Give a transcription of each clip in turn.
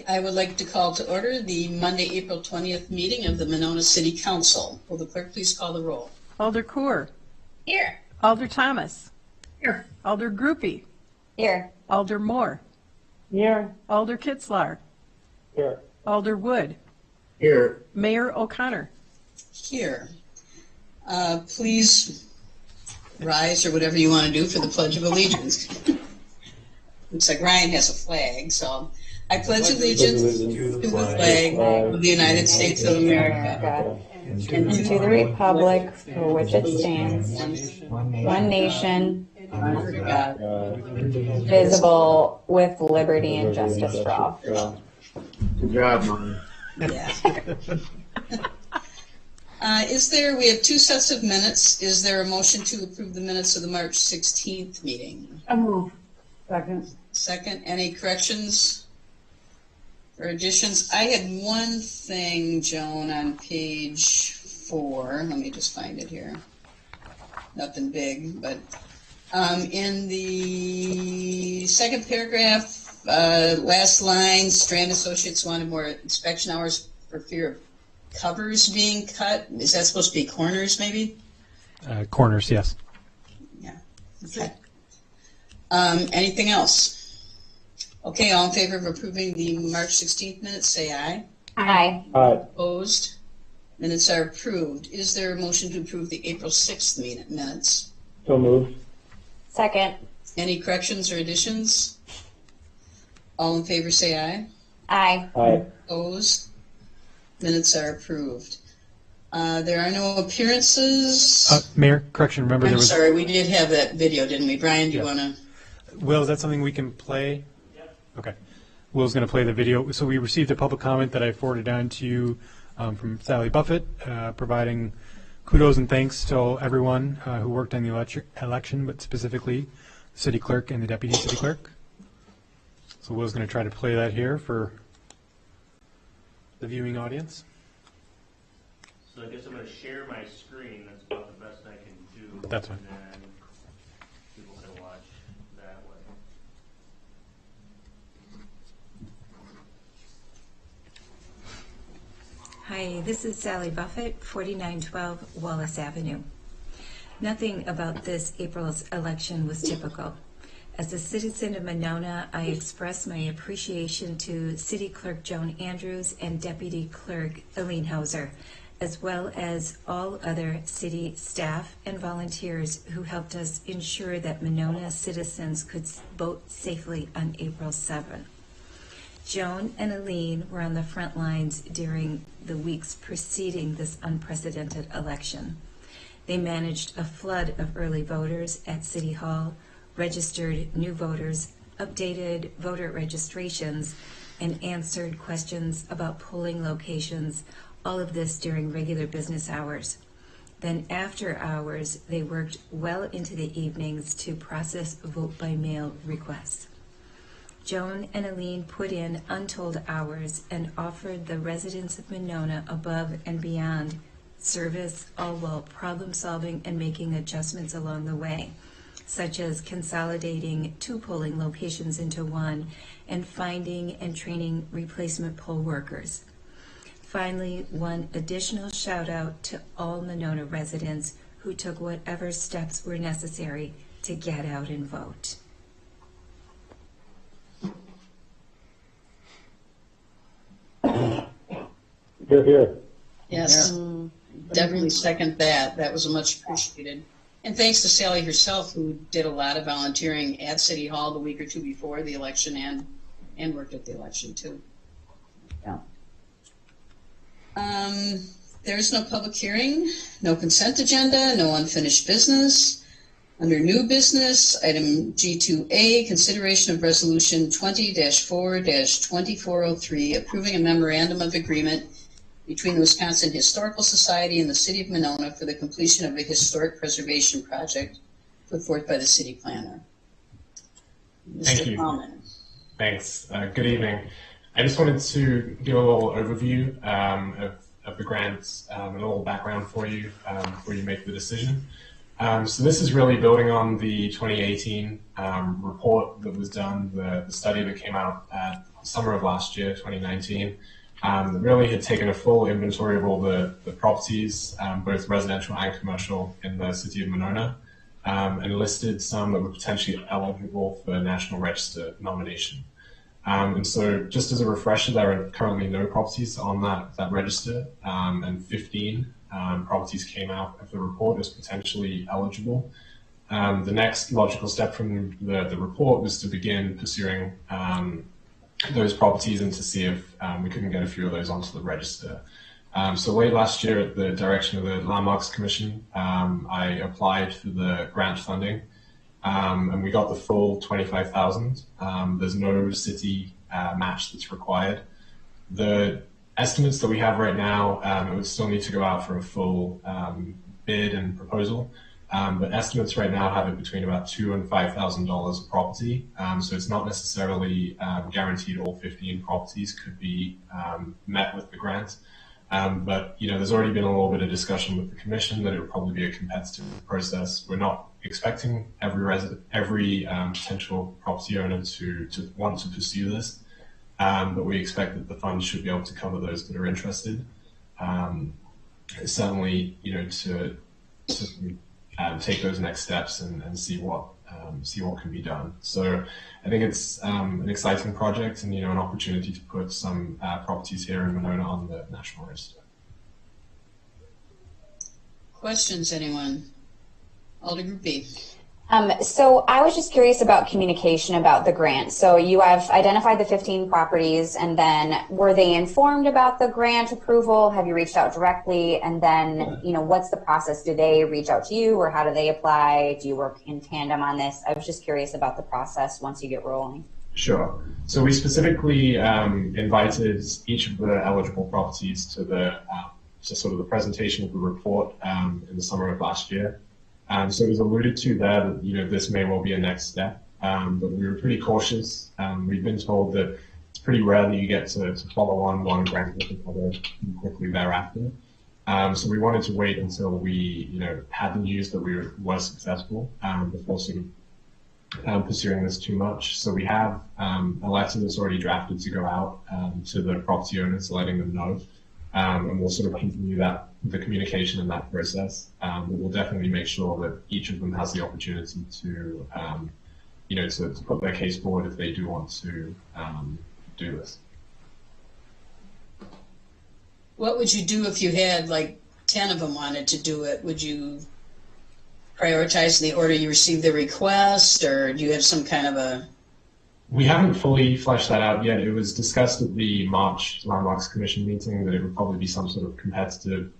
I would like to call to order the Monday, April 20th meeting of the Monona City Council. Will the clerk please call the roll? Alder Coor. Here. Alder Thomas. Here. Alder Groupie. Here. Alder Moore. Here. Alder Kitzlar. Here. Alder Wood. Here. Mayor O'Connor. Here. Please rise or whatever you want to do for the Pledge of Allegiance. Looks like Ryan has a flag, so I pledge allegiance to the flag of the United States of America and to the republic for which it stands, one nation, under God. visible with liberty and justice for all. Good job, Mom. Yeah. We have two sets of minutes. Is there a motion to approve the minutes of the March 16th meeting? I move. Second. Second, any corrections or additions? I had one thing, Joan, on page 4. Let me just find it here. Nothing big, but in the second paragraph, last line, Strand Associates wanted more inspection hours for fear of covers being cut. Is that supposed to be corners, maybe? Corners, yes. Yeah. Okay. Anything else? Okay, all in favor of approving the March 16th minutes, say aye. Aye. Aye. Opposed? Minutes are approved. Is there a motion to approve the April 6th minutes? So moved. Second. Any corrections or additions? All in favor, say aye. Aye. Aye. Opposed? Minutes are approved. There are no appearances. Mayor, correction, remember there I'm was... sorry, we did have that video, didn't we? Brian, do you Yeah. want to? Will, is that something we can play? Yep. Okay. Will's going to play the video. So we received a public comment that I forwarded down to you from Sally Buffett, providing kudos and thanks to everyone who worked on the election, but specifically the city clerk and the deputy city clerk. So Will's going to try to play that here for the viewing audience. So I guess I'm going to share my screen. That's about the best I can do. That's fine. And then people can watch that way. Hi, this is Sally Buffett, 4912 Wallace Avenue. Nothing about this April's election was typical. As a citizen of Monona, I express my appreciation to City Clerk Joan Andrews and Deputy Clerk Eileen Hauser, as well as all other city staff and volunteers who helped us ensure that Monona citizens could vote safely on April 7th. Joan and Eileen were on the front lines during the weeks preceding this unprecedented election. They managed a flood of early voters at City Hall, registered new voters, updated voter registrations, and answered questions about polling locations, all of this during regular business hours. Then after hours, they worked well into the evenings to process vote-by-mail requests. Joan and Eileen put in untold hours and offered the residents of Monona above and beyond service, all while problem-solving and making adjustments along the way, such as consolidating 2 polling locations into one and finding and training replacement poll workers. Finally, one additional shout out to all Monona residents who took whatever steps were necessary to get out and vote. Here, here. Yes, definitely second that. That was much appreciated. And thanks to Sally herself, who did a lot of volunteering at City Hall the week or two before the election and worked at the election too. Yeah. There's no public hearing, no consent agenda, no unfinished business. Under new business, item G2A, consideration of resolution 20-4-2403, approving a memorandum of agreement between the Wisconsin Historical Society and the City of Monona for the completion of a historic preservation project put forth by the city planner. Thank you. Coleman. Thanks. Good evening. I just wanted to give a little overview of the grants and a little background for you before you make the decision. So this is really building on the 2018 report that was done, the study that came out at summer of last year, 2019, really had taken a full inventory of all the properties, both residential and commercial, in the city of Monona, and listed some that were potentially eligible for National Register nomination. And so just as a refresher, there are currently no properties on that register, and 15 properties came out of the report as potentially eligible. The next logical step from the report was to begin pursuing those properties and to see if we couldn't get a few of those onto the register. So late last year, at the direction of the Landmarks Commission, I applied for the grant funding, and we got the full $25,000. There's no city match that's required. The estimates that we have right now, it would still need to go out for a full bid and proposal. But estimates right now have it between about $2,000 and $5,000 a property. So it's not necessarily guaranteed all 15 properties could be met with the grant. But there's already been a little bit of discussion with the commission that it would probably be a competitive process. We're not expecting every potential property owner to want to pursue this, but we expect that the funds should be able to cover those that are interested. Certainly, to take those next steps and see what can be done. So I think it's an exciting project and an opportunity to put some properties here in Monona on the National Register. Questions, anyone? Alder Group B. So I was just curious about communication about the grant. So you have identified the 15 properties, and then were they informed about the grant approval? Have you reached out directly? And then, what's the process? Do they reach out to you, or how do they apply? Do you work in tandem on this? I was just curious about the process once you get rolling. Sure. So we specifically invited each of the eligible properties to sort of the presentation of the report in the summer of last year. So it was alluded to there that, this may well be a next step, but we were pretty cautious. We've been told that it's pretty rare that you get to follow on one grant with another quickly thereafter. So we wanted to wait until we, had the news that we were successful before sort of pursuing this too much. So we have a letter that's already drafted to go out to the property owners, letting them know. And we'll sort of continue the communication in that process. But we'll definitely make sure that each of them has the opportunity to, to put their case forward if they do want to do this. What would you do if you had 10 of them wanted to do it? Would you prioritize in the order you received the request, or do you have some kind of a... We haven't fully fleshed that out yet. It was discussed at the March Landmarks Commission meeting that it would probably be some sort of competitive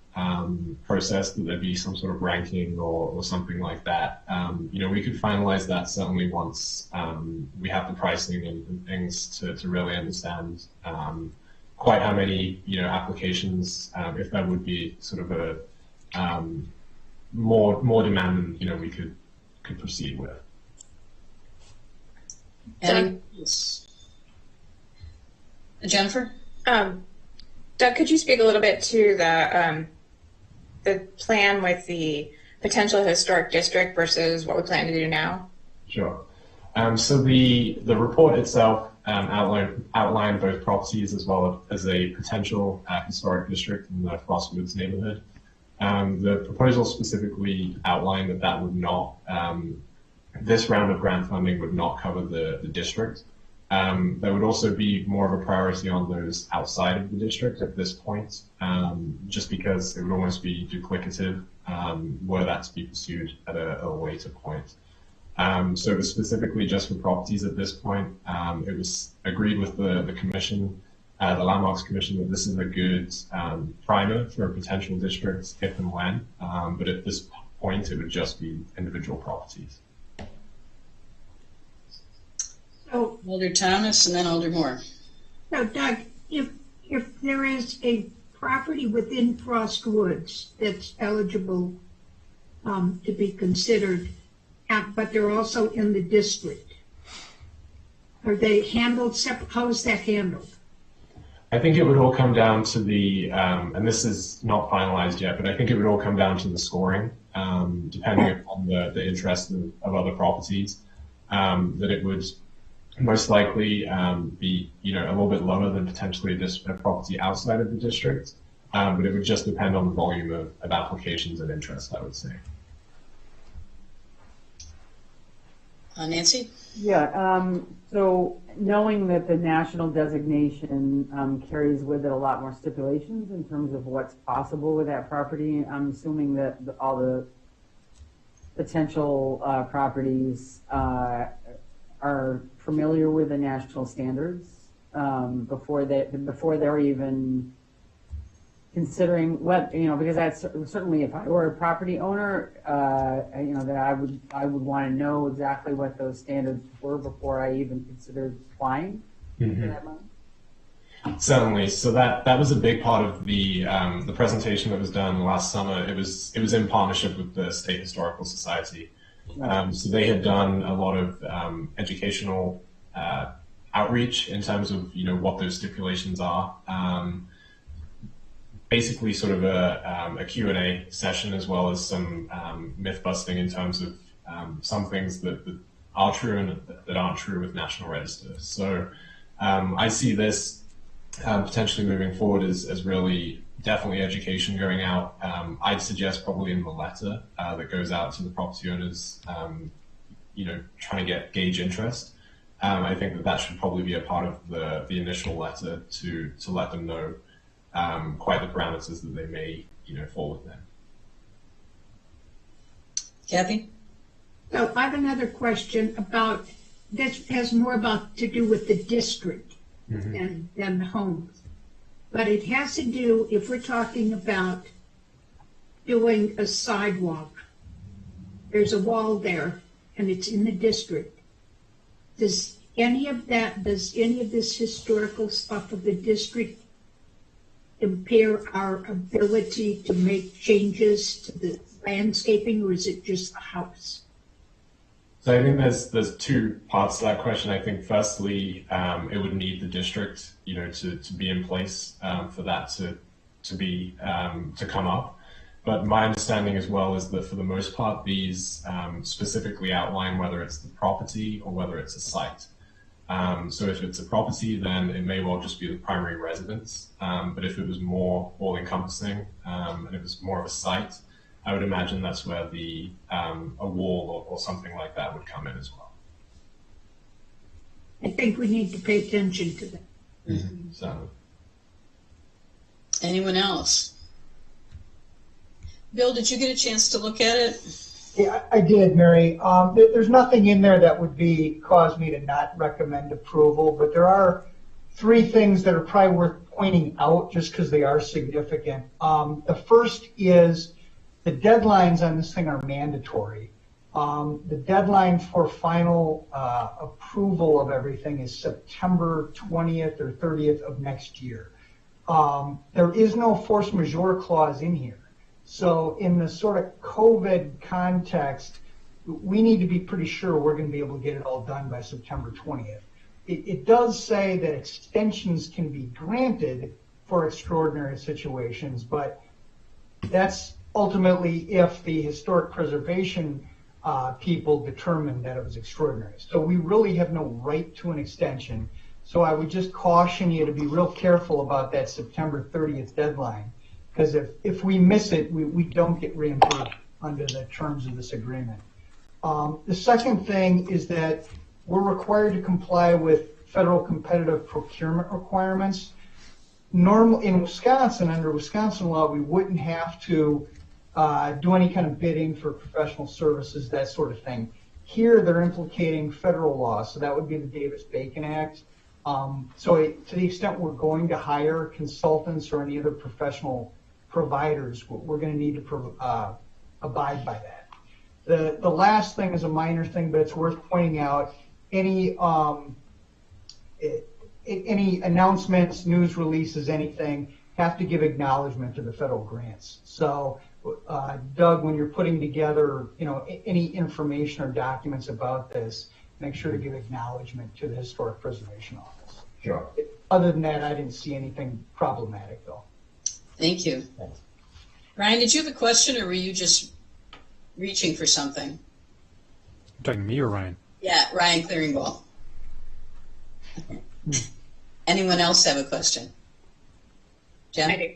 process, that there'd be some sort of ranking or something like that. We could finalize that certainly once we have the pricing and things to really understand quite how many applications, if there would be sort of a more demand than we could proceed with. Jennifer? Doug, could you speak a little bit to the plan with the potential historic district versus what we plan to do now? Sure. So the report itself outlined both properties as well as a potential historic district in the Frostwoods neighborhood. The proposal specifically outlined that would not, this round of grant funding would not cover the district. There would also be more of a priority on those outside of the district at this point, just because it would almost be duplicative were that to be pursued at a later point. So it was specifically just for properties at this point. It was agreed with the commission, the Landmarks Commission, that this is a good primer for a potential district if and when, but at this point it would just be individual properties. So, Alder Thomas and then Alder Moore. so Doug, if there is a property within Frost Woods that's eligible to be considered, but they're also in the district, are they handled separate? How is that handled? I think it would all come down to the, and this is not finalized yet, but I think it would all come down to the scoring, depending upon the interest of other properties, that it would most likely be a little bit lower than potentially a property outside of the district, but it would just depend on the volume of applications and interest, I would say. Nancy? Yeah, so knowing that the national designation carries with it a lot more stipulations in terms of what's possible with that property, I'm assuming that all the potential properties are familiar with the national standards before they're even considering what, because that's certainly, if I were a property owner, that I would want to know exactly what those standards were before I even considered applying for that money. Certainly. So that was a big part of the presentation that was done last summer. It was in partnership with the State Historical Society. So they had done a lot of educational outreach in terms of what those stipulations are. Basically, sort of a Q&A session, as well as some myth busting in terms of some things that are true and that aren't true with National Register. So I see this potentially moving forward as really definitely education going out. I'd suggest probably in the letter that goes out to the property owners, trying to gauge interest. I think that should probably be a part of the initial letter to let them know quite the parameters that they may fall within. Kathy? So I have another question about, this has more to do with the district than the homes. But it has to do, if we're talking about doing a sidewalk, there's a wall there and it's in the district. Does any of this historical stuff of the district impair our ability to make changes to the landscaping, or is it just the house? So I think there's two parts to that question. I think firstly, it would need the district, to be in place for that to come up. But my understanding as well is that for the most part, these specifically outline whether it's the property or whether it's a site. So if it's a property, then it may well just be the primary residence. But if it was more all-encompassing and it was more of a site, I would imagine that's where a wall or something like that would come in as well. I think we need to pay attention to that. So, Anyone else? Bill, did you get a chance to look at it? Yeah, I did, Mary. There's nothing in there that would cause me to not recommend approval, but there are three things that are probably worth pointing out just because they are significant. The first is the deadlines on this thing are mandatory. The deadline for final approval of everything is September 20th or 30th of next year. There is no force majeure clause in here. So in the sort of COVID context, we need to be pretty sure we're going to be able to get it all done by September 20th. It does say that extensions can be granted for extraordinary situations, but that's ultimately if the historic preservation people determined that it was extraordinary. So we really have no right to an extension. So I would just caution you to be real careful about that September 30th deadline. Because if we miss it, we don't get reimbursed under the terms of this agreement. The second thing is that we're required to comply with federal competitive procurement requirements. In Wisconsin, under Wisconsin law, we wouldn't have to do any kind of bidding for professional services, that sort of thing. Here, they're implicating federal law, so that would be the Davis-Bacon Act. So to the extent we're going to hire consultants or any other professional providers, we're going to need to abide by that. The last thing is a minor thing, but it's worth pointing out. Any announcements, news releases, anything, have to give acknowledgement to the federal grants. So, Doug, when you're putting together, any information or documents about this, make sure to give acknowledgement to the Historic Preservation Office. sure. Other than that, I didn't see anything problematic, though. Thank you. Thanks. Ryan, did you have a question, or were you just reaching for something? You're talking to me or Ryan? Yeah, Ryan Clearingball. Anyone else have a question? Jen? I do.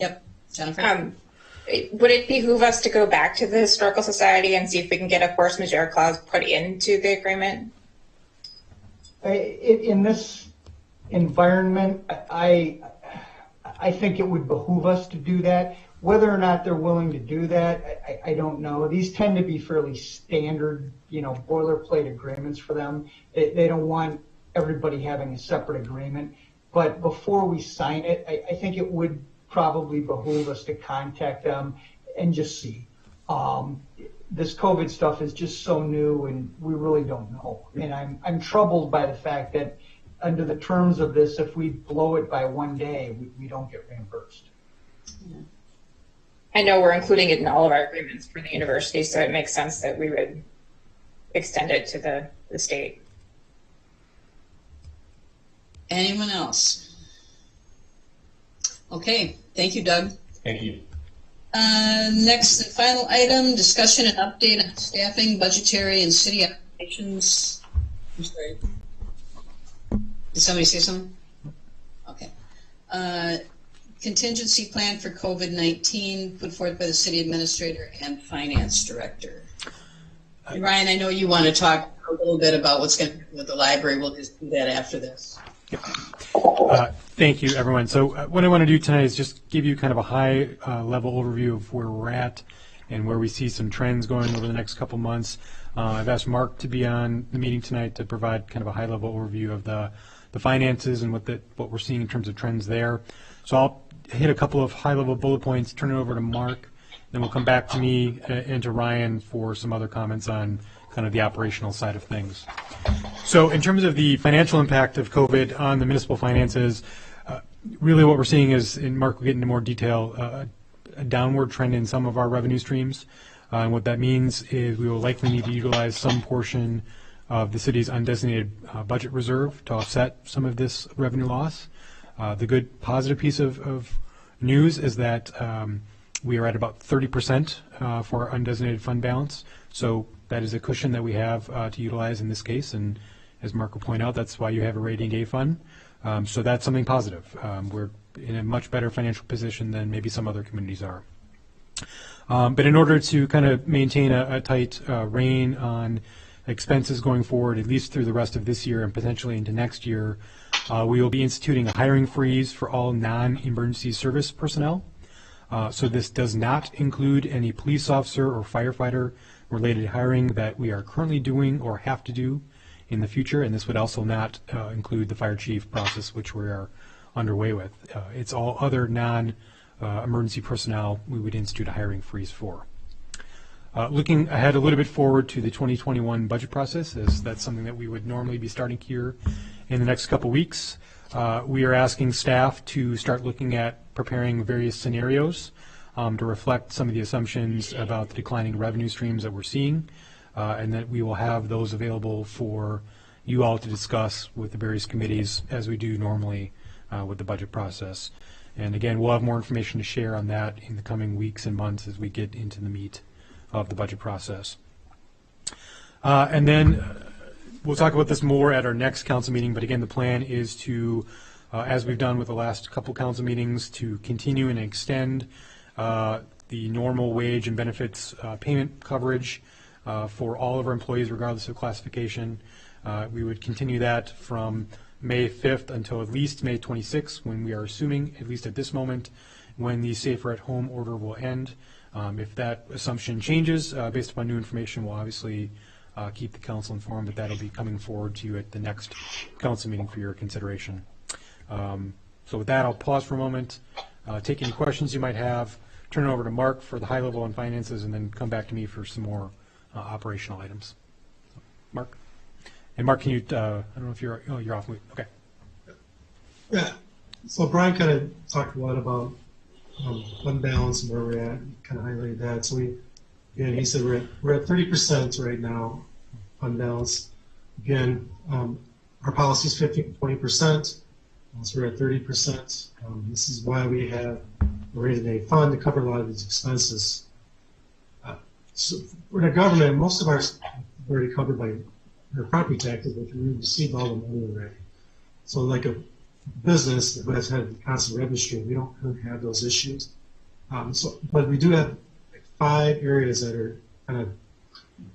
Yep. Jennifer? Would it behoove us to go back to the Historical Society and see if we can get a force majeure clause put into the agreement? In this environment, I think it would behoove us to do that. Whether or not they're willing to do that, I don't know. These tend to be fairly standard, boilerplate agreements for them. They don't want everybody having a separate agreement. But before we sign it, I think it would probably behoove us to contact them and just see. This COVID stuff is just so new, and we really don't know. And I'm troubled by the fact that under the terms of this, if we blow it by one day, we don't get reimbursed. Yeah. I know we're including it in all of our agreements for the university, so it makes sense that we would extend it to the state. Anyone else? Okay, thank you, Doug. Thank you. Next and final item, discussion and update on staffing, budgetary, and city operations. I'm sorry. Did somebody say something? Okay. Contingency plan for COVID-19 put forth by the city administrator and finance director. Ryan, I know you want to talk a little bit about what's going to happen with the library. We'll just do that after this. Thank you, everyone. So what I want to do tonight is just give you kind of a high level overview of where we're at and where we see some trends going over the next couple months. I've asked Mark to be on the meeting tonight to provide kind of a high level overview of the finances and what we're seeing in terms of trends there. So I'll hit a couple of high level bullet points, turn it over to Mark, then we'll come back to me and to Ryan for some other comments on kind of the operational side of things. So in terms of the financial impact of COVID on the municipal finances, really what we're seeing is, and Mark will get into more detail, a downward trend in some of our revenue streams. And what that means is we will likely need to utilize some portion of the city's undesignated budget reserve to offset some of this revenue loss. The good positive piece of news is that we are at about 30% for our undesignated fund balance. So that is a cushion that we have to utilize in this case. And as Mark will point out, that's why you have a rating A fund. So that's something positive. We're in a much better financial position than maybe some other communities are. But in order to kind of maintain a tight rein on expenses going forward, at least through the rest of this year and potentially into next year, we will be instituting a hiring freeze for all non-emergency service personnel. So this does not include any police officer or firefighter related hiring that we are currently doing or have to do in the future, and this would also not include the fire chief process, which we are underway with. It's all other non-emergency personnel we would institute a hiring freeze for. Looking ahead a little bit forward to the 2021 budget process, as that's something that we would normally be starting here in the next couple weeks. We are asking staff to start looking at preparing various scenarios to reflect some of the assumptions about the declining revenue streams that we're seeing, and that we will have those available for you all to discuss with the various committees as we do normally with the budget process. And again, we'll have more information to share on that in the coming weeks and months as we get into the meat of the budget process. And then we'll talk about this more at our next council meeting, but again, the plan is to, as we've done with the last couple council meetings, to continue and extend the normal wage and benefits payment coverage for all of our employees, regardless of classification. We would continue that from May 5th until at least May 26th, when we are assuming, at least at this moment, when the Safer at Home order will end. If that assumption changes based upon new information, we'll obviously keep the council informed, but that'll be coming forward to you at the next council meeting for your consideration. So with that, I'll pause for a moment, take any questions you might have, turn it over to Mark for the high level on finances, and then come back to me for some more operational items. Mark? And Mark, can you, I don't know if you're off mute. Okay. Yeah. So Brian kind of talked a lot about fund balance and where we're at, kind of highlighted that. So he said we're at 30% right now, fund balance. Again, our policy is 15 to 20%, so we're at 30%. This is why we have raised a fund to cover a lot of these expenses. So we're in a government, most of ours are already covered by or property taxes, which we received all the money already. So like a business that has had a constant revenue stream, we don't really have those issues. But we do have like 5 areas that are kind of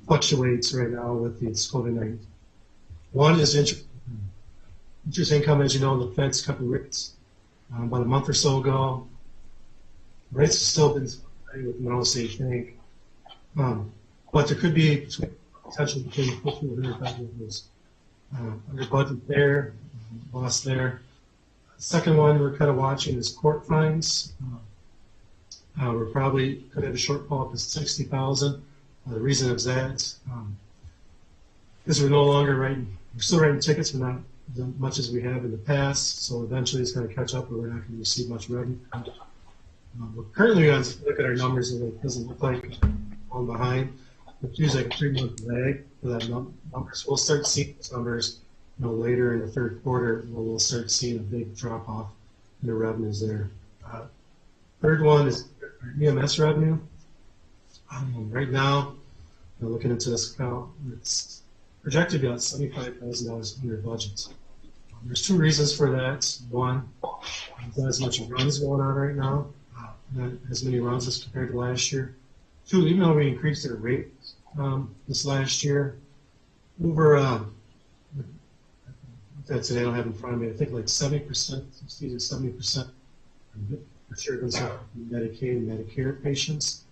fluctuates right now with the COVID-19. One is interest income. As you know, the Fed's cut the rates about a month or so ago. Rates have still been high with Monona State Bank, but there could be potential between $50,000 and $100,000 under budget there, lost there. Second one we're kind of watching is court fines. We're probably could have a shortfall up to $60,000. The reason is that because we're no longer we're still writing tickets, but not as much as we have in the past. So eventually it's going to catch up, but we're not going to receive much revenue. We're currently going to look at our numbers, and it doesn't look like on behind. It's usually like a 3-month lag for that number. So we'll start seeing those numbers, later in the third quarter. We'll start seeing a big drop off in the revenues there. Third one is Ems Revenue. Right now, looking into this account, it's projected to be about $75,000 under budget. There's 2 reasons for that. One, there's not as much runs going on right now, not as many runs as compared to last year. 2, even though we increased their rate this last year, over today I don't have in front of me. I think like 70%, 60 to 70%, for sure those are Medicaid and Medicare patients.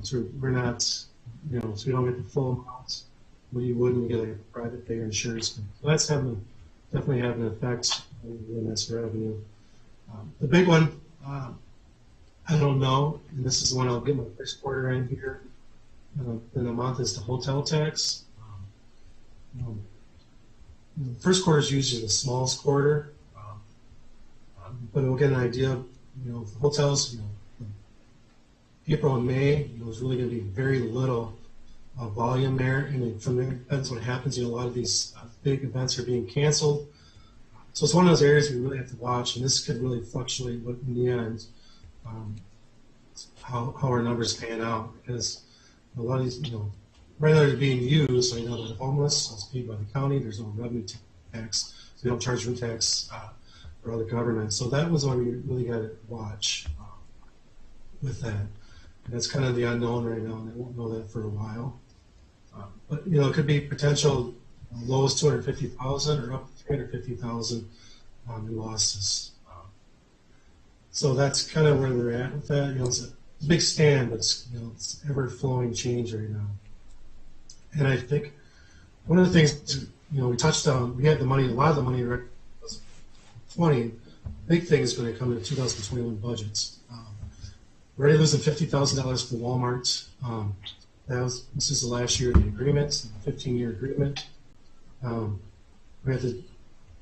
So we're not, so we don't get the full amount what you would when you get like a private payer insurance. So that's definitely having an effect on Ems Revenue. The big one, I don't know, and this is the one I'll get my first quarter in here in a month, is the hotel tax. The first quarter is usually the smallest quarter, but we'll get an idea of, the hotels, April and May, there's really going to be very little volume there, and then from there, depends what happens. A lot of these big events are being canceled, so it's one of those areas we really have to watch, and this could really fluctuate. But in the end, how our numbers pan out, because a lot of these, right now they're being used. So they're homeless, so it's paid by the county. There's no revenue tax, so they don't charge room tax or other government. So that was one we really got to watch with that. And that's kind of the unknown right now, and I won't know that for a while. But it could be potential lowest 250,000 or up to 350,000 in losses. So that's kind of where they're at with that. It's a big stand, but it's ever-flowing change right now. And I think one of the things we touched on, we had the money, a lot of the money in 2020. Big thing is going to come in the 2021 budgets. We're already losing $50,000 for Walmart. This is the last year of the agreement, 15-year agreement. We had to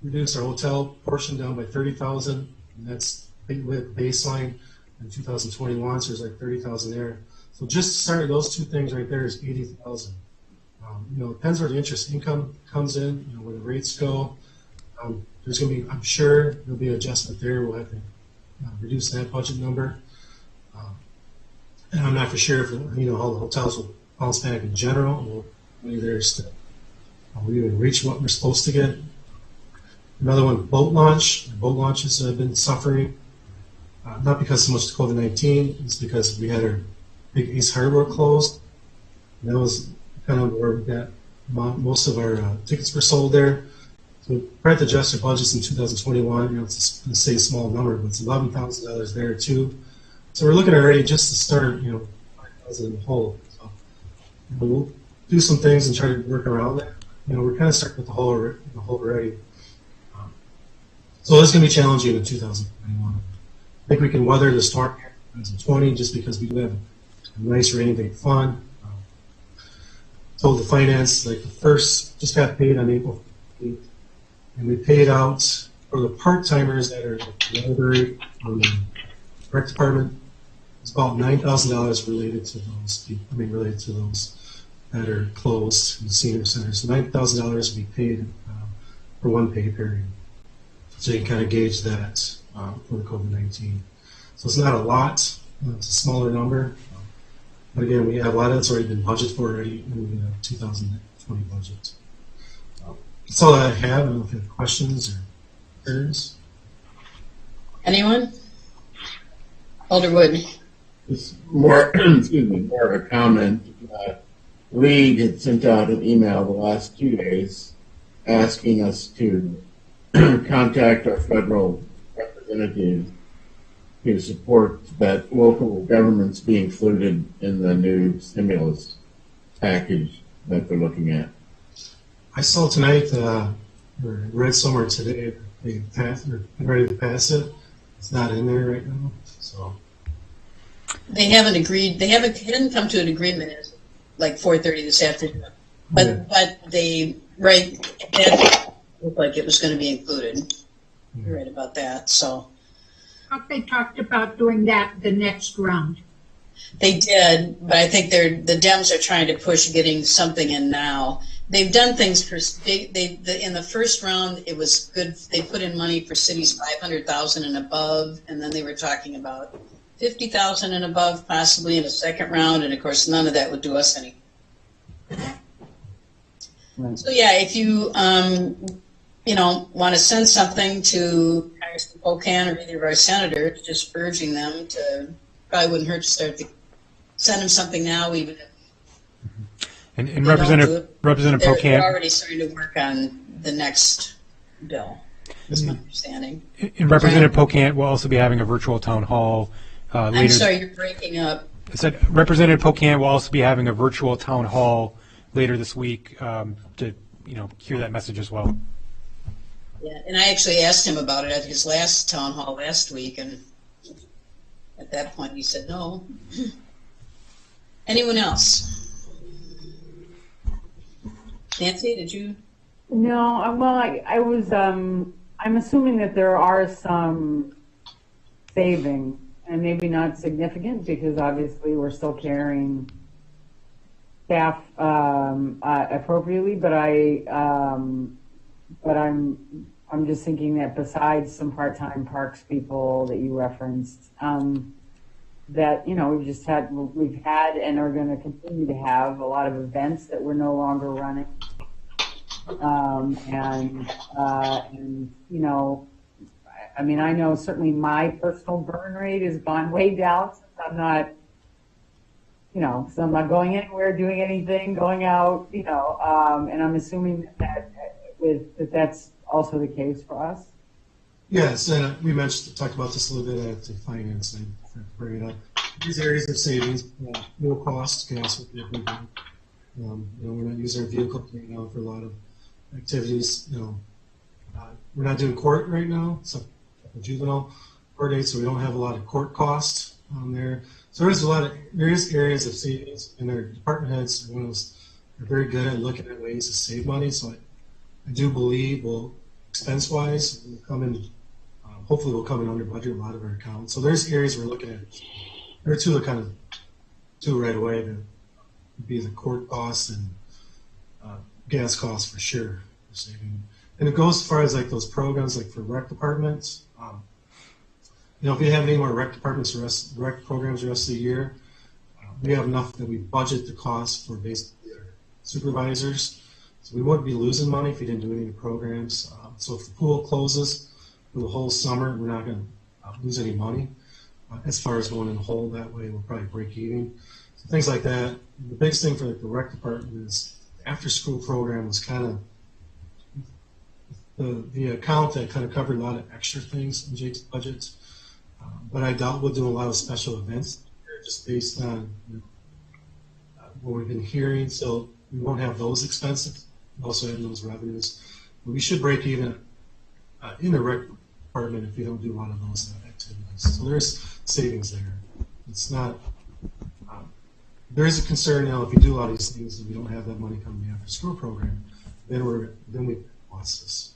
reduce our hotel portion down by $30,000, and that's baseline in 2021. So there's like $30,000 there. So just to start those 2 things right there is $80,000. It depends where the interest income comes in, where the rates go. There's going to be, I'm sure, there'll be an adjustment there. We'll have to reduce that budget number. And I'm not for sure if all the hotels will bounce back in general, or maybe there's we even reach what we're supposed to get. Another one, boat launch. Boat launches have been suffering, not because so much of COVID-19. It's because we had our big Ace Hardware closed. And that was kind of where we got most of our tickets were sold there. So we had to adjust our budgets in 2021. It's going to say a small number, but it's $11,000 there too. So we're looking already just to start, 5,000 in the hole. So we'll do some things and try to work around that. We're kind of stuck with the hole already. So it's going to be challenging in 2021. I think we can weather the storm in 2020 just because we do have a nice rainy day fund. Told the finance, like the first, just got paid on April 8th, and we paid out for the part-timers that are at the library or the rec department. It's about $9,000 related to those people. Related to those that are closed in the senior center. So $9,000 will be paid for one pay period. So you can kind of gauge that for the COVID-19. So it's not a lot. It's a smaller number. But again, we have a lot of that's already been budgeted for already in the 2020 budget. That's all I have. I don't know if you have questions or concerns. Anyone? Alderwood. It's more, excuse me, more of a comment. Reed had sent out an email the last 2 days asking us to contact our federal representative to support that local governments be included in the new stimulus package that they're looking at. I saw tonight, or read somewhere today, they passed, or ready to pass it. It's not in there right now, so. They haven't agreed. They hadn't come to an agreement at like 4:30 this afternoon. But Yeah. but they that looked like it was going to be included. You're right about that. So I thought they talked about doing that the next round. they did, but I think the Dems are trying to push getting something in now. They've done things for in the first round. It was good. They put in money for cities 500,000 and above, and then they were talking about 50,000 and above, possibly in a second round. And of course, none of that would do us any. So yeah, if you want to send something to Congressman Pocan or either of our senators, just urging them to, probably wouldn't hurt to send them something now, even if And they Representative they're Pocan, already starting to work on the next bill. That's my understanding. and Representative Pocan will also be having a virtual town hall later. I'm sorry, you're breaking up. I said Representative Pocan will also be having a virtual town hall later this week to hear that message as well. Yeah, and I actually asked him about it at his last town hall last week, and at that point he said no. Anyone else? Nancy, did you? No, well, I was, I'm assuming that there are some savings, and maybe not significant, because obviously we're still carrying staff appropriately, but I'm just thinking that besides some part-time parks people that you referenced, that we've had and are going to continue to have a lot of events that we're no longer running, I know certainly my personal burn rate has gone way down since I'm not, so I'm not going anywhere, doing anything, going out, and I'm assuming that's also the case for us. Yes, and we talked about this a little bit at the finance, and I have to bring it up. These areas of savings, no cost, gas, we're not using our vehicle right now for a lot of activities. We're not doing court right now, so juvenile court dates, so we don't have a lot of court costs on there. So there is areas of savings, and our department heads are very good at looking at ways to save money. So I do believe expense-wise, we'll come in. Hopefully, we'll come in under budget a lot of our accounts. So there's areas we're looking at. There are two right away. That would be the court costs and gas costs for sure for saving. And it goes as far as like those programs, like for rec departments. If you have any more rec departments or rec programs the rest of the year, we have enough that we budget the cost for basically our supervisors. So we wouldn't be losing money if we didn't do any programs. So if the pool closes for the whole summer, we're not going to lose any money. As far as going in the hole that way, we'll probably break even. So things like that. The biggest thing for the rec department is the after-school program was kind of the account that kind of covered a lot of extra things in Jake's budget. But I doubt we'll do a lot of special events just based on what we've been hearing. So we won't have those expenses. We also have those revenues. But we should break even in the rec department if we don't do a lot of those activities. So there's savings there. It's not. There is a concern now if you do a lot of these things and we don't have that money coming in after school program, then we lost this.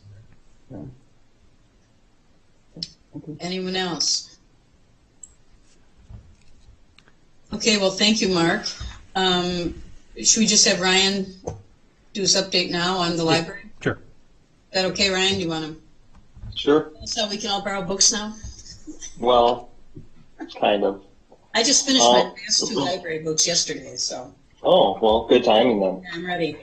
Okay. Anyone else? Okay, well, thank you, Mark. Should we just have Ryan do his update now on the library? Sure. Is that okay, Ryan? Do you want to? Sure. So we can all borrow books now? Well, kind of. I just finished my last 2 library books yesterday, so. Oh, well, good timing then. I'm ready.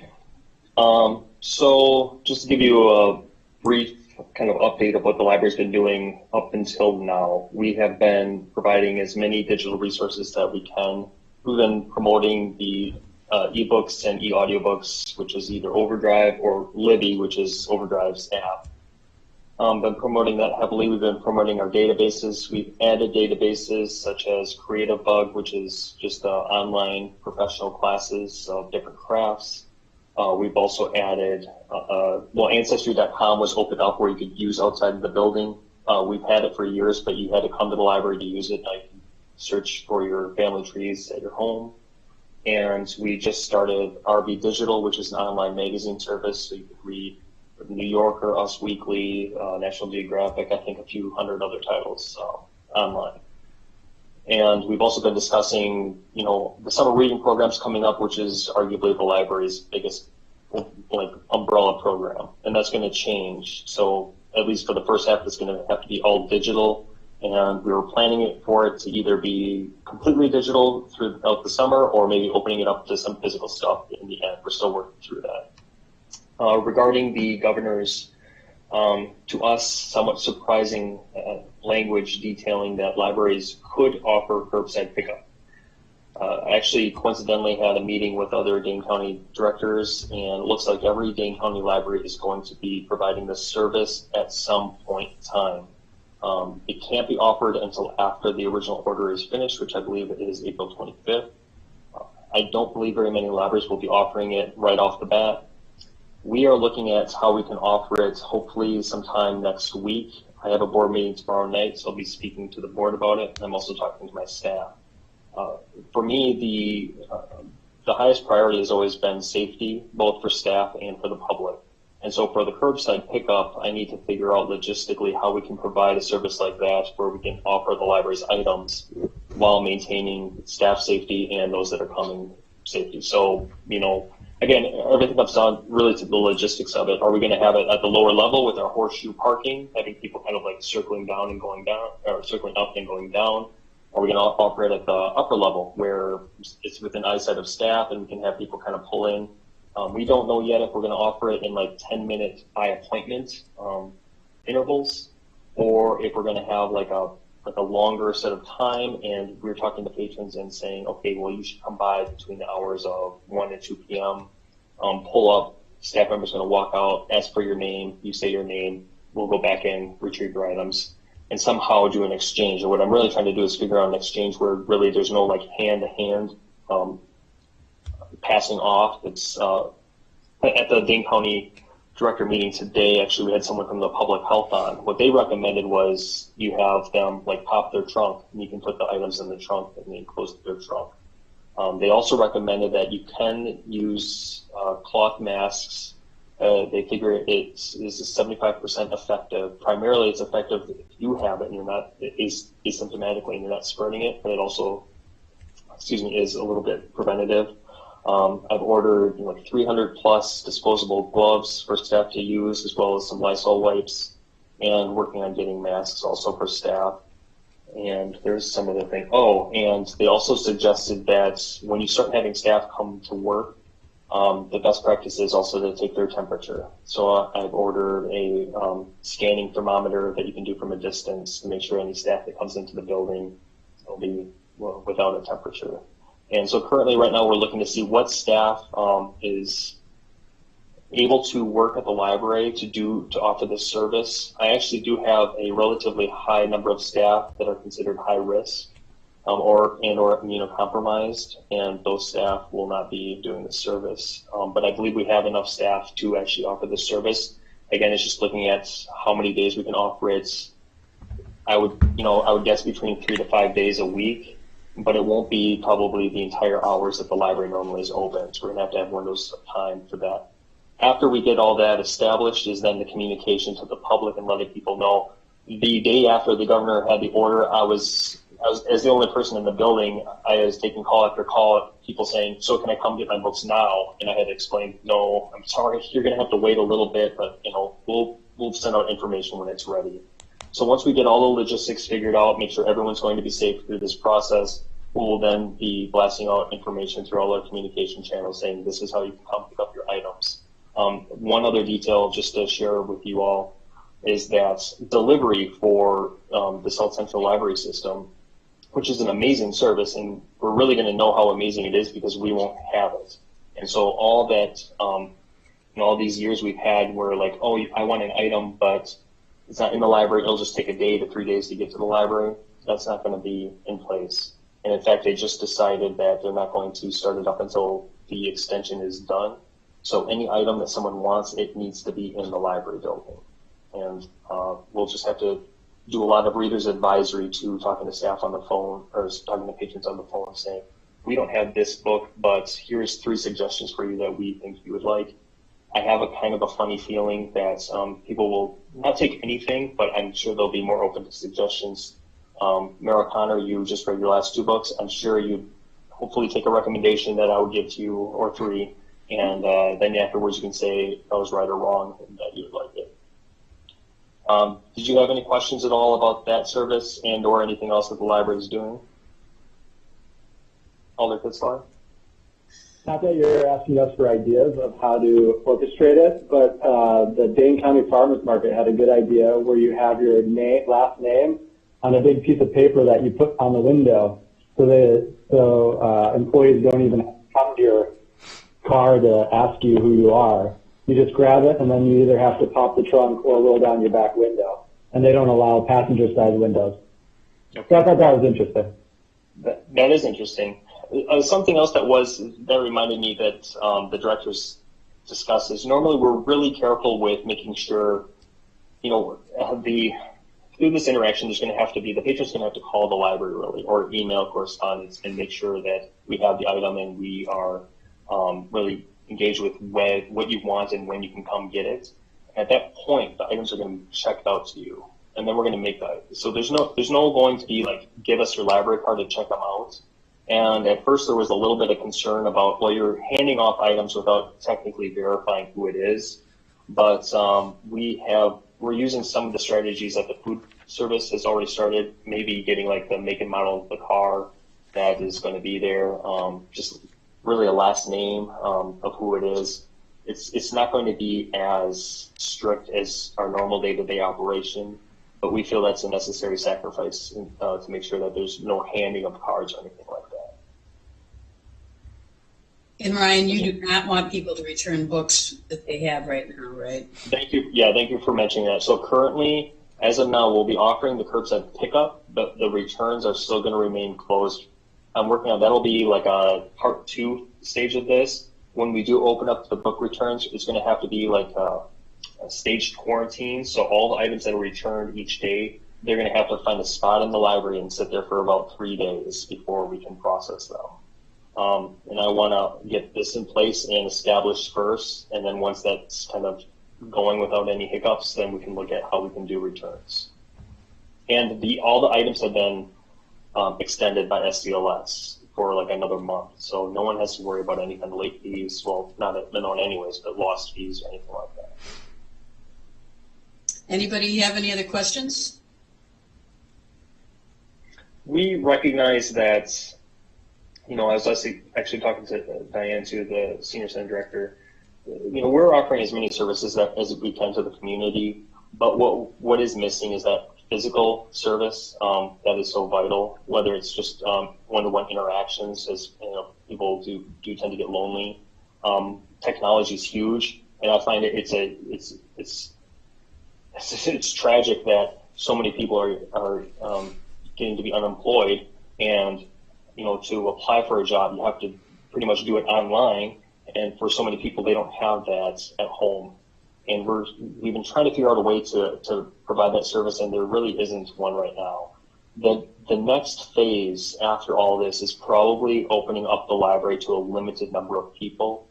So just to give you a brief kind of update of what the library's been doing up until now, we have been providing as many digital resources that we can. We've been promoting the ebooks and e-audiobooks, which is either Overdrive or Libby, which is Overdrive's app. Been promoting that heavily. We've been promoting our databases. We've added databases such as Creative Bug, which is just online professional classes of different crafts. We've also added, Ancestry.com was opened up where you could use outside of the building. We've had it for years, but you had to come to the library to use it. Now you can search for your family trees at your home. And we just started RB Digital, which is an online magazine service. So you could read New Yorker, Us Weekly, National Geographic, I think a few hundred other titles online. And we've also been discussing, the summer reading programs coming up, which is arguably the library's biggest umbrella program, and that's going to change. So at least for the first half, it's going to have to be all digital, and we were planning for it to either be completely digital throughout the summer or maybe opening it up to some physical stuff in the end. We're still working through that. Regarding the governor's, to us, somewhat surprising language detailing that libraries could offer curbside pickup. I actually coincidentally had a meeting with other Dane County directors, and it looks like every Dane County library is going to be providing this service at some point in time. It can't be offered until after the original order is finished, which I believe is April 25th. I don't believe very many libraries will be offering it right off the bat. We are looking at how we can offer it hopefully sometime next week. I have a board meeting tomorrow night, so I'll be speaking to the board about it. I'm also talking to my staff. For me, the highest priority has always been safety, both for staff and for the public. And so for the curbside pickup, I need to figure out logistically how we can provide a service like that where we can offer the library's items while maintaining staff safety and those that are coming safety. So, again, everything comes down really to the logistics of it. Are we going to have it at the lower level with our horseshoe parking, having people kind of like circling down and going down, or circling up and going down? Are we going to offer it at the upper level where it's within eyesight of staff and we can have people kind of pull in? We don't know yet if we're going to offer it in like 10-minute by appointment intervals, or if we're going to have like a longer set of time. And we were talking to patrons and saying, okay, well, you should come by between the hours of 1 and 2 p.m. Pull up, staff member's going to walk out, ask for your name, you say your name, we'll go back in, retrieve your items, and somehow do an exchange. Or what I'm really trying to do is figure out an exchange where really there's no like hand-to-hand passing off. It's at the Dane County director meeting today, actually we had someone from the public health on. What they recommended was you have them like pop their trunk and you can put the items in the trunk and they close their trunk. They also recommended that you can use cloth masks. They figure it is 75% effective. Primarily it's effective if you have it and you're not asymptomatically and you're not spreading it, but it also, is a little bit preventative. I've ordered like 300 plus disposable gloves for staff to use, as well as some Lysol wipes, and working on getting masks also for staff. And there's some other thing. Oh, and they also suggested that when you start having staff come to work, the best practice is also to take their temperature. So I've ordered a scanning thermometer that you can do from a distance to make sure any staff that comes into the building will be without a temperature. And so currently right now we're looking to see what staff is able to work at the library to offer this service. I actually do have a relatively high number of staff that are considered high risk or immunocompromised, and those staff will not be doing the service. But I believe we have enough staff to actually offer this service. Again, it's just looking at how many days we can offer it. I would guess between 3 to 5 days a week. But it won't be probably the entire hours that the library normally is open. So we're going to have windows of time for that. After we get all that established is then the communication to the public and letting people know. The day after the governor had the order, I was as the only person in the building, I was taking call after call, people saying, so can I come get my books now? And I had to explain, no, I'm sorry, you're going to have to wait a little bit, but we'll send out information when it's ready. So once we get all the logistics figured out, make sure everyone's going to be safe through this process, we will then be blasting out information through all our communication channels saying this is how you can come pick up your items. One other detail just to share with you all is that delivery for the South Central Library System, which is an amazing service, and we're really going to know how amazing it is because we won't have it. And so all that, all these years we've had where like, oh, I want an item, but it's not in the library, it'll just take a day to 3 days to get to the library. That's not going to be in place. And in fact, they just decided that they're not going to start it up until the extension is done. So any item that someone wants, it needs to be in the library building. And we'll just have to do a lot of readers advisory to talking to staff on the phone or talking to patrons on the phone saying, we don't have this book, but here's 3 suggestions for you that we think you would like. I have a kind of a funny feeling that people will not take anything, but I'm sure they'll be more open to suggestions. Mara Connor, you just read your last 2 books. I'm sure you'd hopefully take a recommendation that I would give to you or 3, and then afterwards you can say I was right or wrong and that you would like it. Did you have any questions at all about that service and or anything else that the library is doing? Alder Fitzlar? Not that you're asking us for ideas of how to orchestrate it, but the Dane County Farmers Market had a good idea where you have your last name on a big piece of paper that you put on the window so employees don't even come to your car to ask you who you are. You just grab it, and then you either have to pop the trunk or roll down your back window. And they don't allow passenger-side windows. Okay. So I thought that was interesting. That is interesting. Something else that reminded me that the directors discussed is normally we're really careful with making sure, through this interaction, there's going to have to be, the patron's going to have to call the library really, or email correspondence and make sure that we have the item and we are really engaged with what you want and when you can come get it. At that point, the items are going to be checked out to you, and then we're going to make that. So there's no going to be like, give us your library card to check them out. And at first there was a little bit of concern about, well, you're handing off items without technically verifying who it is. But we're using some of the strategies that the food service has already started, maybe getting like the make and model of the car that is going to be there, just really a last name of who it is. It's not going to be as strict as our normal day-to-day operation, but we feel that's a necessary sacrifice to make sure that there's no handing of cards or anything like that. And Ryan, you do not want people to return books that they have right now, right? Thank you. Yeah, thank you for mentioning that. So currently, as of now, we'll be offering the curbside pickup, but the returns are still going to remain closed. I'm working on that'll be like a part 2 stage of this. When we do open up the book returns, it's going to have to be like a staged quarantine. So all the items that are returned each day, they're going to have to find a spot in the library and sit there for about 3 days before we can process them. And I want to get this in place and established first, and then once that's kind of going without any hiccups, then we can look at how we can do returns. And all the items have been extended by SCLS for like another month, so no one has to worry about any kind of late fees. Well, not at Monona anyways, but lost fees or anything like that. Anybody have any other questions? We recognize that, I was actually talking to Diane, too, the Senior Center Director, we're offering as many services as we can to the community, but what is missing is that physical service that is so vital, whether it's just one-to-one interactions, as people do tend to get lonely. Technology is huge, and I find it's tragic that so many people are getting to be unemployed, and to apply for a job, you have to pretty much do it online. And for so many people, they don't have that at home. And we've been trying to figure out a way to provide that service, and there really isn't one right now. The next phase after all this is probably opening up the library to a limited number of people.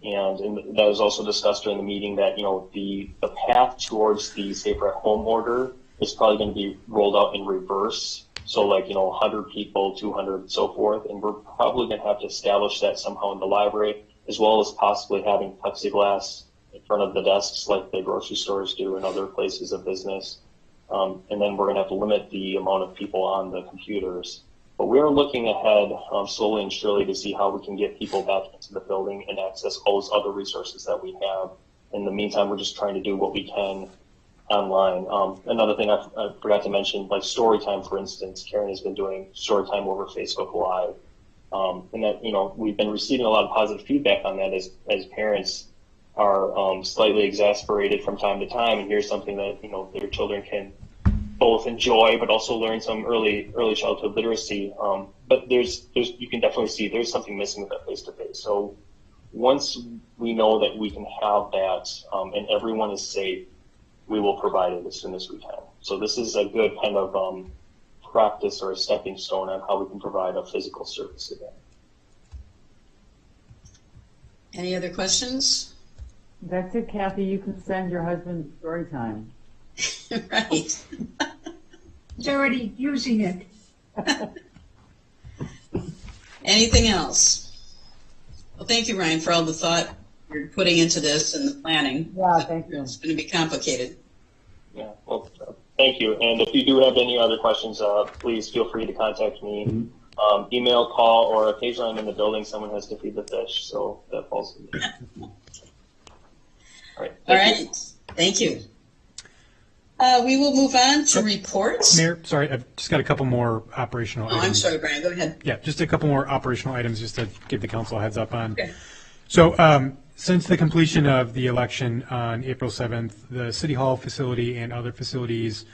And that was also discussed during the meeting that, the path towards the safer at home order is probably going to be rolled out in reverse. So 100 people, 200, and so forth. And we're probably going to have to establish that somehow in the library, as well as possibly having plexiglass in front of the desks like the grocery stores do and other places of business. And then we're going to have to limit the amount of people on the computers. But we're looking ahead slowly and surely to see how we can get people back into the building and access all those other resources that we have in the meantime, we're just trying to do what we can online. Another thing I forgot to mention, like story time, for instance, Karen has been doing story time over Facebook Live. And that, we've been receiving a lot of positive feedback on that as parents are slightly exasperated from time to time, and here's something that, their children can both enjoy, but also learn some early childhood literacy. But you can definitely see there's something missing with that face-to-face. So once we know that we can have that and everyone is safe, we will provide it as soon as we can. So this is a good kind of practice or a stepping stone on how we can provide a physical service again. Any other questions? That's it, Kathy. You can send your husband story time. Right. He's already using it. Anything else? Well, thank you, Ryan, for all the thought you're putting into this and the planning. Yeah, thank you. It's going to be complicated. Yeah, well, thank you. And if you do have any other questions, please feel free to contact me. Email, call, or occasionally I'm in the building. Someone has to feed the fish, so that falls to me. All right. Thank you. We will move on to reports. Mayor, sorry, I've just got a couple more operational items. I'm sorry, Brian. Go ahead. Yeah, just a couple more operational items just to give the council a heads up on. Okay. So since the completion of the election on April 7th, the City Hall facility and other facilities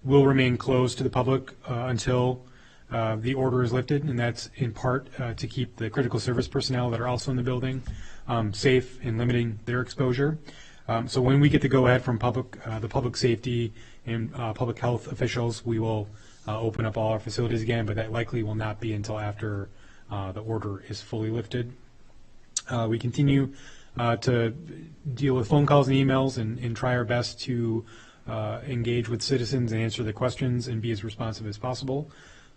will remain closed to the public until the order is lifted, and that's in part to keep the critical service personnel that are also in the building safe and limiting their exposure. So when we get the go-ahead from the public safety and public health officials, we will open up all our facilities again, but that likely will not be until after the order is fully lifted. We continue to deal with phone calls and emails and try our best to engage with citizens and answer the questions and be as responsive as possible.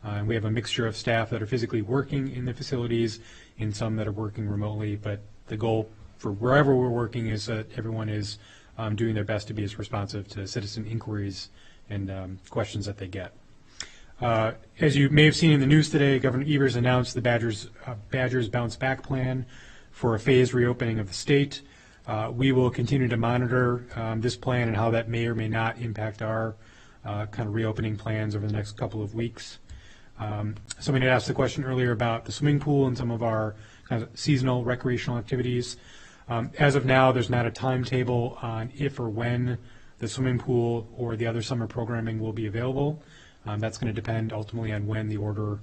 And we have a mixture of staff that are physically working in the facilities and some that are working remotely, but the goal for wherever we're working is that everyone is doing their best to be as responsive to citizen inquiries and questions that they get. As you may have seen in the news today, Governor Evers announced the Badgers Bounce Back Plan for a phased reopening of the state. We will continue to monitor this plan and how that may or may not impact our kind of reopening plans over the next couple of weeks. Somebody had asked the question earlier about the swimming pool and some of our kind of seasonal recreational activities. As of now, there's not a timetable on if or when the swimming pool or the other summer programming will be available. That's going to depend ultimately on when the order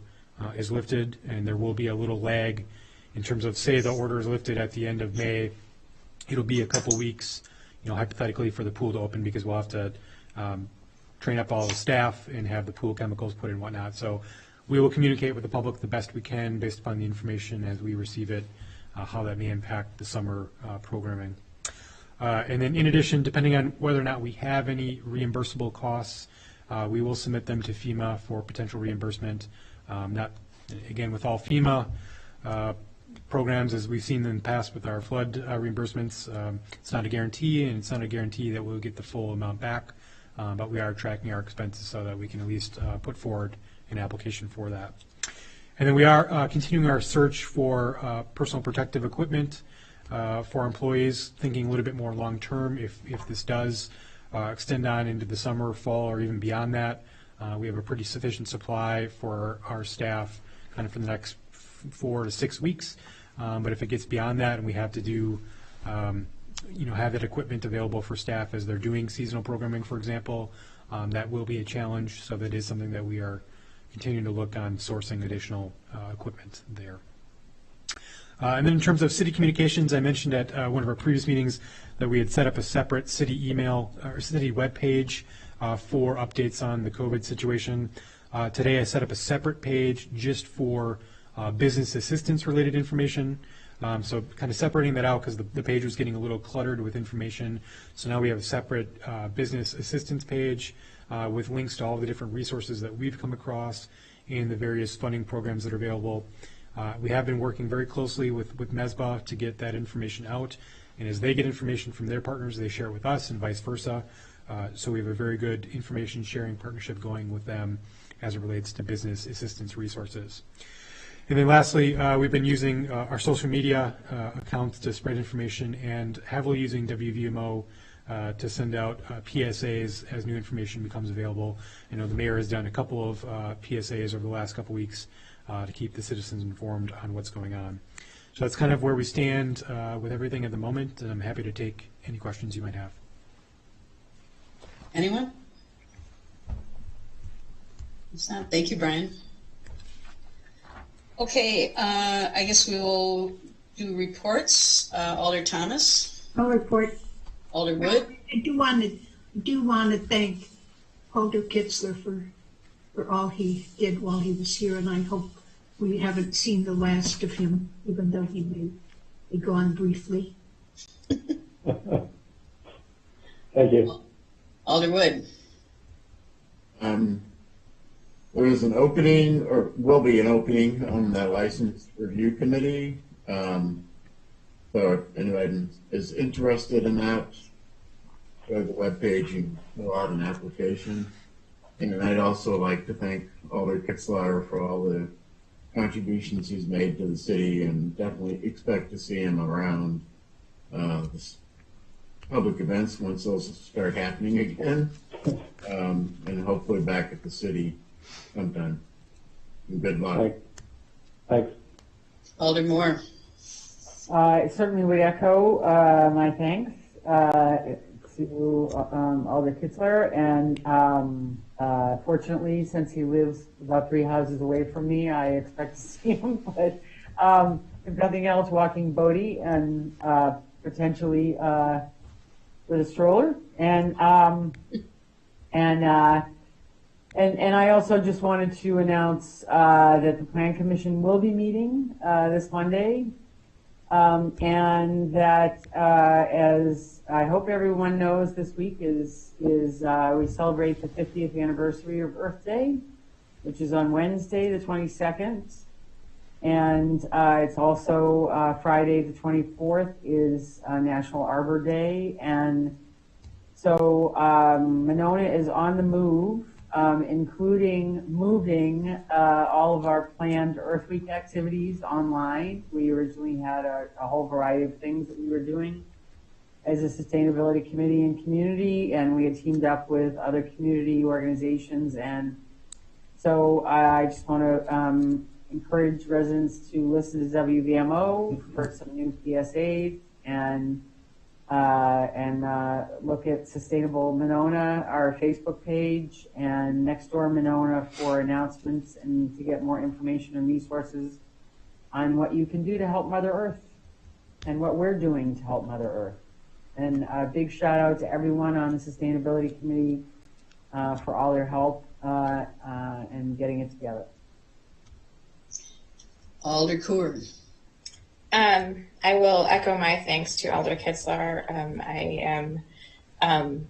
is lifted, and there will be a little lag in terms of, say, the order is lifted at the end of May. It'll be a couple weeks, hypothetically, for the pool to open because we'll have to train up all the staff and have the pool chemicals put in and whatnot. So we will communicate with the public the best we can based upon the information as we receive it, how that may impact the summer programming. And then in addition, depending on whether or not we have any reimbursable costs, we will submit them to FEMA for potential reimbursement. Again, with all FEMA programs, as we've seen in the past with our flood reimbursements, it's not a guarantee, and it's not a guarantee that we'll get the full amount back, but we are tracking our expenses so that we can at least put forward an application for that. And then we are continuing our search for personal protective equipment for employees, thinking a little bit more long-term if this does extend on into the summer, fall, or even beyond that. We have a pretty sufficient supply for our staff kind of for the next 4 to 6 weeks. But if it gets beyond that and we have to do, have that equipment available for staff as they're doing seasonal programming, for example, that will be a challenge. So that is something that we are continuing to look on sourcing additional equipment there. And then in terms of city communications, I mentioned at one of our previous meetings that we had set up a separate city email or city webpage for updates on the COVID situation. Today I set up a separate page just for business assistance related information. So kind of separating that out because the page was getting a little cluttered with information. So now we have a separate business assistance page with links to all the different resources that we've come across and the various funding programs that are available. We have been working very closely with MESBA to get that information out, and as they get information from their partners, they share it with us and vice versa. So we have a very good information sharing partnership going with them as it relates to business assistance resources. And then lastly, we've been using our social media accounts to spread information and heavily using WVMO to send out PSAs as new information becomes available. I know the mayor has done a couple of PSAs over the last couple weeks to keep the citizens informed on what's going on. So that's kind of where we stand with everything at the moment, and I'm happy to take any questions you might have. Anyone? It's not. Thank you, Brian. Okay, I guess we will do reports. Alder Thomas. I'll report. Alder Wood. I do want to thank Alder Kitzler for all he did while he was here, and I hope we haven't seen the last of him, even though he may be gone briefly. Thank you. Alder Wood. There is an opening, or will be an opening, on that license review committee. So if anybody is interested in that, go to the webpage and fill out an application. And I'd also like to thank Alder Kitzler for all the contributions he's made to the city, and definitely expect to see him around this public events once those start happening again, and hopefully back at the city sometime. And good luck. Thanks. Alder Moore. I certainly would echo my thanks to Alder Kitzler, and fortunately, since he lives about 3 houses away from me, I expect to see him. But if nothing else, walking Bodie and potentially with a stroller, and I also just wanted to announce that the Plan Commission will be meeting this Monday. And that, as I hope everyone knows, this week is we celebrate the 50th anniversary of Earth Day, which is on Wednesday, the 22nd. And it's also Friday, the 24th, is National Arbor Day. And so Monona is on the move, including moving all of our planned Earth Week activities online. We originally had a whole variety of things that we were doing as a sustainability committee and community, and we had teamed up with other community organizations. And so I just want to encourage residents to listen to WVMO for some new PSAs, and look at Sustainable Monona, our Facebook page, and Nextdoor Monona for announcements and to get more information and resources on what you can do to help Mother Earth and what we're doing to help Mother Earth. And a big shout out to everyone on the Sustainability Committee for all their help in getting it together. Alder Coor. I will echo my thanks to Alder Kitzler. I am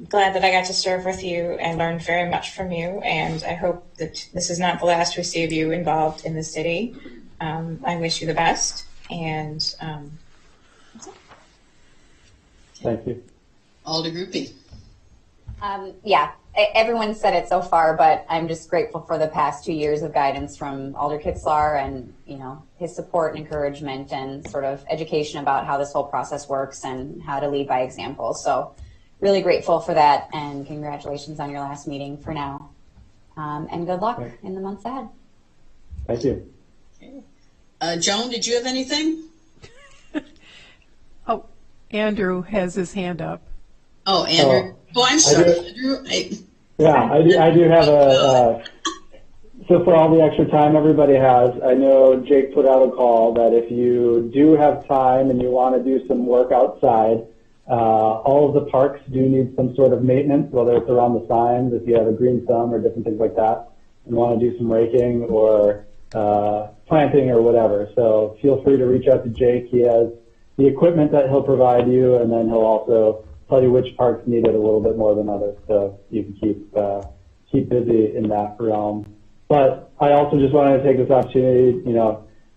glad that I got to serve with you and learn very much from you, and I hope that this is not the last we see of you involved in the city. I wish you the best, and that's it. Thank you. Alder Groupie. Yeah, everyone said it so far, but I'm just grateful for the past 2 years of guidance from Alder Kitzler, and his support and encouragement and sort of education about how this whole process works and how to lead by example. So really grateful for that, and congratulations on your last meeting for now. And good luck in the months ahead. Thank you. Okay. Joan, did you have anything? Oh, Andrew has his hand up. Oh, Andrew. Oh, I'm sorry, Andrew. I do have so for all the extra time everybody has, I know Jake put out a call that if you do have time and you want to do some work outside, all of the parks do need some sort of maintenance, whether it's around the signs, if you have a green thumb or different things like that, and want to do some raking or planting or whatever. So feel free to reach out to Jake. He has the equipment that he'll provide you, and then he'll also tell you which parks need it a little bit more than others, so you can keep busy in that realm. But I also just wanted to take this opportunity,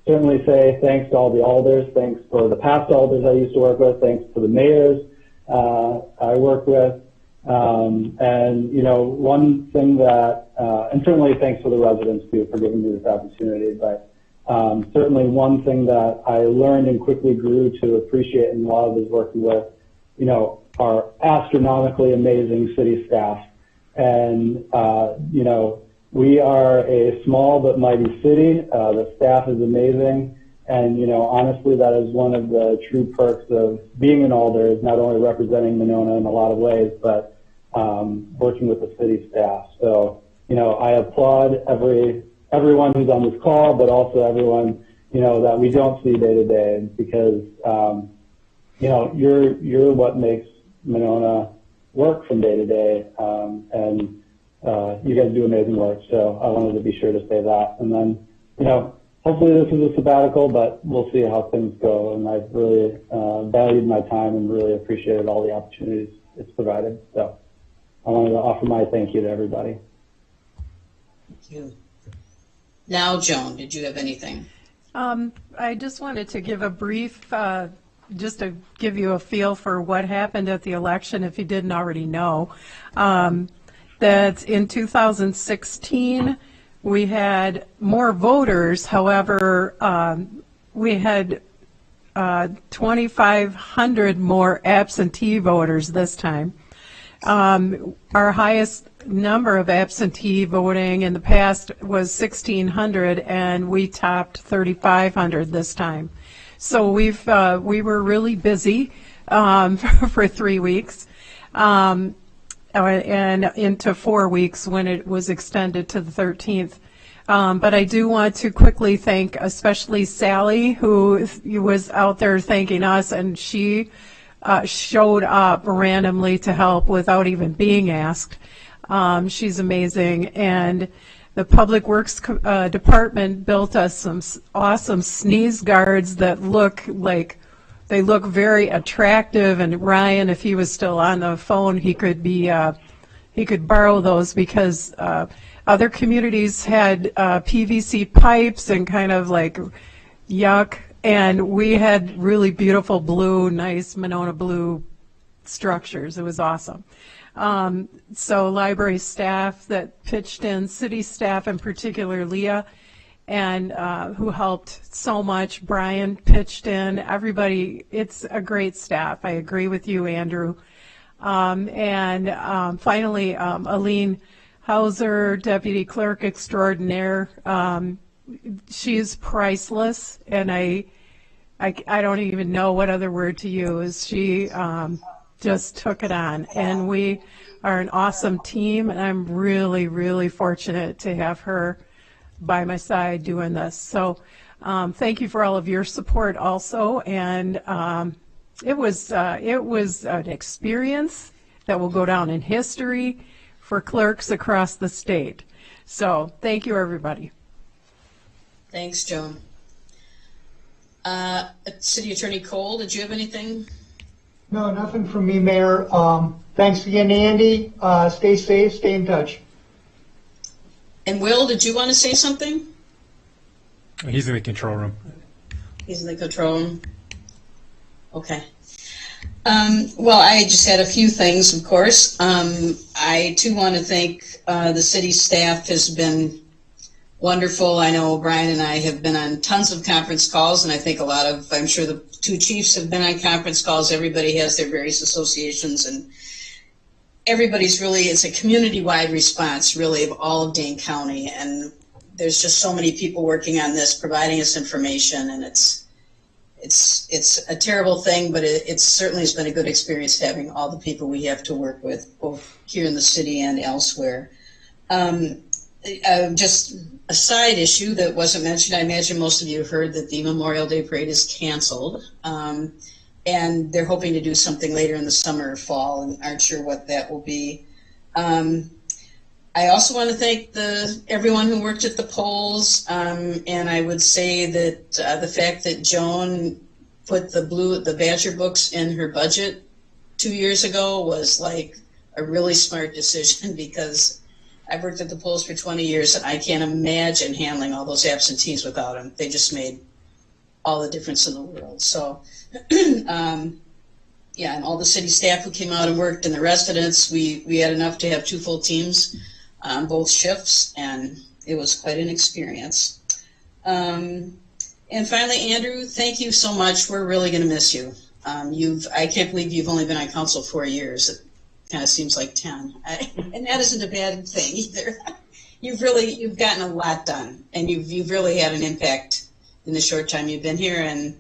certainly say thanks to all the alders, thanks for the past alders I used to work with, thanks to the mayors I work with, and one thing that, and certainly thanks to the residents too for giving me this opportunity, but Certainly one thing that I learned and quickly grew to appreciate and love is working with, our astronomically amazing city staff. And, we are a small but mighty city. The staff is amazing. And, honestly, that is one of the true perks of being in Alder, is not only representing Monona in a lot of ways, but working with the city staff. So, I applaud everyone who's on this call, but also everyone, that we don't see day to day, because, you're what makes Monona work from day to day. And you guys do amazing work. So I wanted to be sure to say that. And then, hopefully this is a sabbatical, but we'll see how things go. And I've really valued my time and really appreciated all the opportunities it's provided. So I wanted to offer my thank you to everybody. Thank you. Now, Joan, did you have anything? I just wanted to give a brief, just to give you a feel for what happened at the election, if you didn't already know. That in 2016, we had more voters. However, we had 2,500 more absentee voters this time. Our highest number of absentee voting in the past was 1,600, and we topped 3,500 this time. So we were really busy for 3 weeks. And into 4 weeks when it was extended to the 13th. But I do want to quickly thank especially Sally, who was out there thanking us, and she showed up randomly to help without even being asked. She's amazing. And the Public Works Department built us some awesome sneeze guards that look very attractive, and Ryan, if he was still on the phone, he could borrow those, because other communities had PVC pipes and kind of like yuck, and we had really beautiful blue, nice Monona blue structures. It was awesome. So library staff that pitched in, city staff in particular, Leah, and who helped so much. Brian pitched in. Everybody, it's a great staff. I agree with you, Andrew. And finally, Aline Hauser, Deputy Clerk Extraordinaire. She's priceless, and I don't even know what other word to use. She just took it on, and we are an awesome team, and I'm really, really fortunate to have her by my side doing this. So thank you for all of your support also, and it was an experience that will go down in history for clerks across the state. So thank you, everybody. Thanks, Joan. City Attorney Cole, did you have anything? No, nothing from me, Mayor. Thanks again, Andy. Stay safe, stay in touch. And Will, did you want to say something? He's in the control room. He's in the control room. Okay. Well, I just had a few things, of course. I, too, want to thank the city staff has been wonderful. I know Brian and I have been on tons of conference calls, and I think I'm sure the two chiefs have been on conference calls. Everybody has their various associations, and everybody's really, it's a community-wide response, really, of all of Dane County, and there's just so many people working on this, providing us information, and it's a terrible thing, but it certainly has been a good experience having all the people we have to work with, both here in the city and elsewhere. Just a side issue that wasn't mentioned, I imagine most of you heard that the Memorial Day Parade is canceled, and they're hoping to do something later in the summer or fall, and aren't sure what that will be. I also want to thank everyone who worked at the polls, and I would say that the fact that Joan put the Badger books in her budget 2 years ago was like a really smart decision, because I've worked at the polls for 20 years, and I can't imagine handling all those absentees without them. They just made all the difference in the world. So, yeah, and all the city staff who came out and worked, and the residents, we had enough to have 2 full teams on both shifts, and it was quite an experience. And finally, Andrew, thank you so much. We're really going to miss you. I can't believe you've only been on council 4 years. It kind of seems like 10. And that isn't a bad thing either. You've gotten a lot done, and you've really had an impact in the short time you've been here. And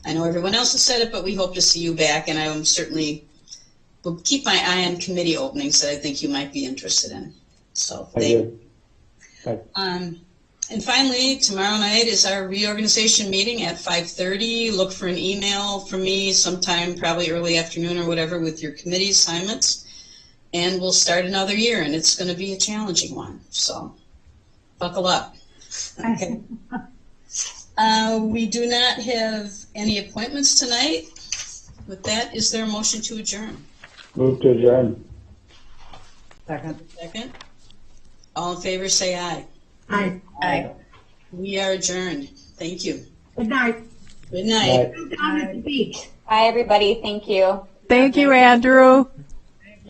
I know everyone else has said it, but we hope to see you back. And I certainly will keep my eye on committee openings that I think you might be interested in. So thank you. And finally, tomorrow night is our reorganization meeting at 5:30. Look for an email from me sometime, probably early afternoon or whatever, with your committee assignments. And we'll start another year, and it's going to be a challenging one. So buckle up. Okay. We do not have any appointments tonight. With that, is there a motion to adjourn? Move to adjourn. Second. All in favor, say aye. Aye. Aye. We are adjourned. Thank you. Good night. Good night. Down at the beach. Bye, everybody. Thank you. Thank you, Andrew.